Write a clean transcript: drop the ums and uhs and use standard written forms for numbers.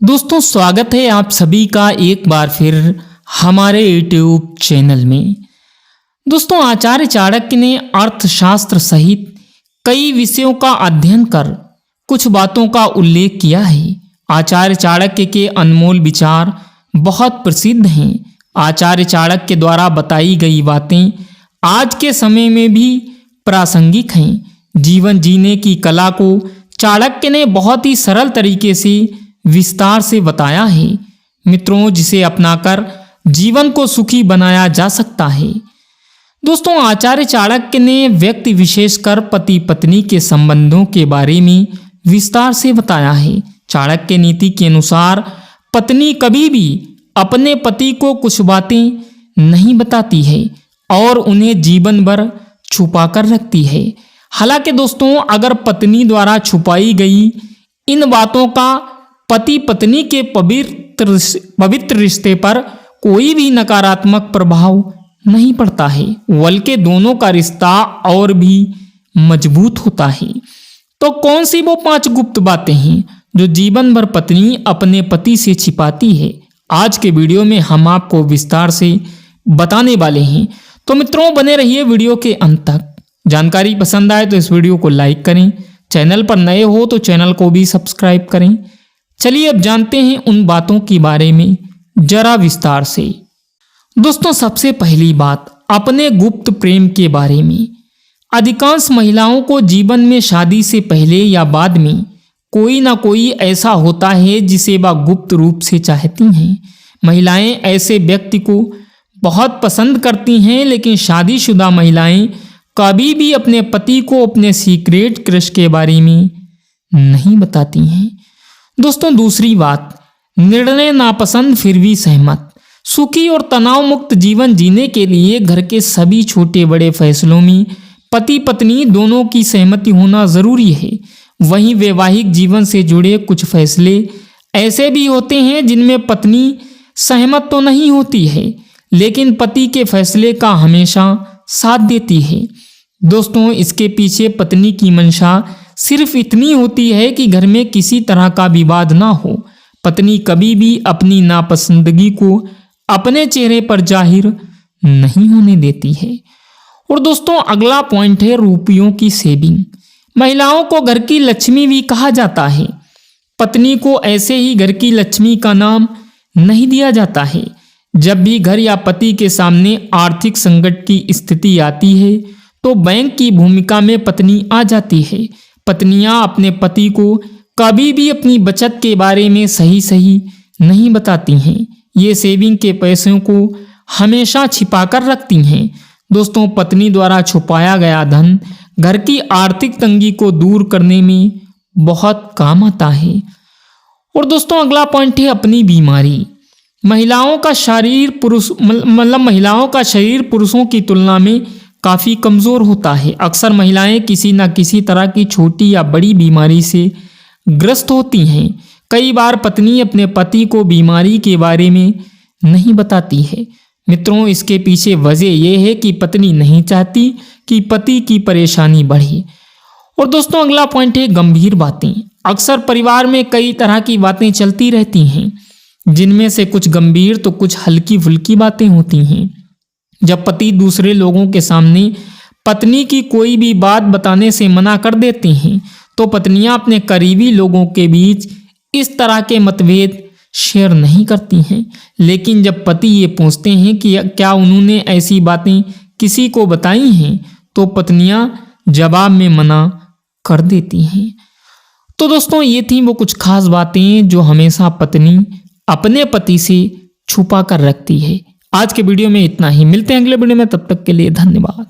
दोस्तों स्वागत है आप सभी का एक बार फिर हमारे यूट्यूब चैनल में। दोस्तों आचार्य चाणक्य ने अर्थशास्त्र सहित कई विषयों का अध्ययन कर कुछ बातों का उल्लेख किया है। आचार्य चाणक्य के अनमोल विचार बहुत प्रसिद्ध हैं। आचार्य चाणक्य द्वारा बताई गई बातें आज के समय में भी प्रासंगिक हैं। जीवन जीने की कला को चाणक्य ने बहुत ही सरल तरीके से विस्तार से बताया है मित्रों, जिसे अपनाकर जीवन को सुखी बनाया जा सकता है। दोस्तों आचार्य चाणक्य ने व्यक्ति विशेषकर पति पत्नी के संबंधों के बारे में विस्तार से बताया है। चाणक्य नीति के अनुसार पत्नी कभी भी अपने पति को कुछ बातें नहीं बताती है और उन्हें जीवन भर छुपा कर रखती है। हालांकि दोस्तों अगर पत्नी द्वारा छुपाई गई इन बातों का पति पत्नी के पवित्र रिश्ते पर कोई भी नकारात्मक प्रभाव नहीं पड़ता है, बल्कि दोनों का रिश्ता और भी मजबूत होता है। तो कौन सी वो 5 गुप्त बातें हैं जो जीवन भर पत्नी अपने पति से छिपाती है? आज के वीडियो में हम आपको विस्तार से बताने वाले हैं। तो मित्रों बने रहिए वीडियो के अंत तक। जानकारी पसंद आए तो इस वीडियो को लाइक करें, चैनल पर नए हो तो चैनल को भी सब्सक्राइब करें। चलिए अब जानते हैं उन बातों के बारे में जरा विस्तार से। दोस्तों सबसे पहली बात अपने गुप्त प्रेम के बारे में। अधिकांश महिलाओं को जीवन में शादी से पहले या बाद में कोई ना कोई ऐसा होता है जिसे वह गुप्त रूप से चाहती हैं। महिलाएं ऐसे व्यक्ति को बहुत पसंद करती हैं, लेकिन शादीशुदा महिलाएं कभी भी अपने पति को अपने सीक्रेट क्रश के बारे में नहीं बताती हैं। दोस्तों दूसरी बात, निर्णय नापसंद फिर भी सहमत। सुखी और तनाव मुक्त जीवन जीने के लिए घर के सभी छोटे बड़े फैसलों में पति पत्नी दोनों की सहमति होना जरूरी है। वहीं वैवाहिक जीवन से जुड़े कुछ फैसले ऐसे भी होते हैं जिनमें पत्नी सहमत तो नहीं होती है, लेकिन पति के फैसले का हमेशा साथ देती है। दोस्तों इसके पीछे पत्नी की मंशा सिर्फ इतनी होती है कि घर में किसी तरह का विवाद ना हो। पत्नी कभी भी अपनी नापसंदगी को अपने चेहरे पर जाहिर नहीं होने देती है। और दोस्तों अगला पॉइंट है रुपयों की सेविंग। महिलाओं को घर की लक्ष्मी भी कहा जाता है। पत्नी को ऐसे ही घर की लक्ष्मी का नाम नहीं दिया जाता है। जब भी घर या पति के सामने आर्थिक संकट की स्थिति आती है तो बैंक की भूमिका में पत्नी आ जाती है। पत्नियां अपने पति को कभी भी अपनी बचत के बारे में सही नहीं बताती हैं। ये सेविंग के पैसों को हमेशा छिपा कर रखती हैं। दोस्तों पत्नी द्वारा छुपाया गया धन घर की आर्थिक तंगी को दूर करने में बहुत काम आता है। और दोस्तों अगला पॉइंट है अपनी बीमारी। महिलाओं का शरीर पुरुषों की तुलना में काफ़ी कमज़ोर होता है। अक्सर महिलाएं किसी न किसी तरह की छोटी या बड़ी बीमारी से ग्रस्त होती हैं। कई बार पत्नी अपने पति को बीमारी के बारे में नहीं बताती है। मित्रों इसके पीछे वजह यह है कि पत्नी नहीं चाहती कि पति की परेशानी बढ़े। और दोस्तों अगला पॉइंट है गंभीर बातें। अक्सर परिवार में कई तरह की बातें चलती रहती हैं, जिनमें से कुछ गंभीर तो कुछ हल्की फुल्की बातें होती हैं। जब पति दूसरे लोगों के सामने पत्नी की कोई भी बात बताने से मना कर देते हैं तो पत्नियां अपने करीबी लोगों के बीच इस तरह के मतभेद शेयर नहीं करती हैं। लेकिन जब पति ये पूछते हैं कि क्या उन्होंने ऐसी बातें किसी को बताई हैं तो पत्नियां जवाब में मना कर देती हैं। तो दोस्तों ये थी वो कुछ खास बातें जो हमेशा पत्नी अपने पति से छुपा कर रखती है। आज के वीडियो में इतना ही। मिलते हैं अगले वीडियो में, तब तक के लिए धन्यवाद।